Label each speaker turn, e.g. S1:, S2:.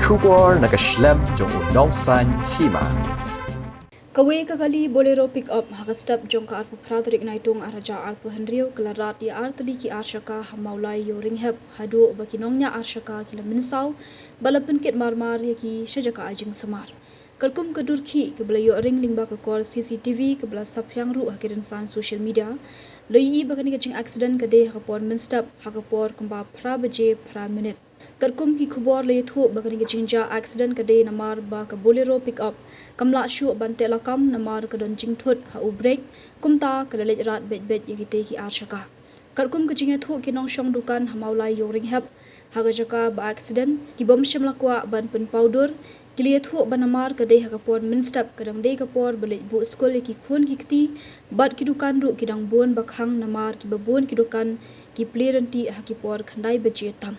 S1: Shubor nakaslem jong unong san Hima.
S2: Kawe kakali Bolero pick up hakastap jong ka arpu Frederick naitung araja arpu Henrio kelarat ya artli ki Shaka Mawlai yo ringhep hadu bakinongnya Shaka kila minsau balapun kit marmar ya ki shajaka ajing semar. Kalkum kedur ki kebela yo ring Lyngba ke kor Cctv kebela sapyang ru hakirin san social media loi bakani kacing accident kade hakapor minstap hakapor kumba pra baje pra minute. Karkum ki khubor le thu bakani kacingja accident kade namar ba ka Bolero pick up kamla shu bante lakam namar ka don jingthut ha u break kumta kalale rat bet yagite ki Shaka. Karkum kacingya thu kinong shong dukan Mawlai yo ringhep hagajaka ba accident ki bom shim lakwa ban pen powder kiliya thu banamar kade hakapor minstap kadang de kapor belit bu skol ki khun ki kti bat ki dukan ru kidang bon bakhang namar ki babon ki dukan ki pleranti hakipor khandai beje tam.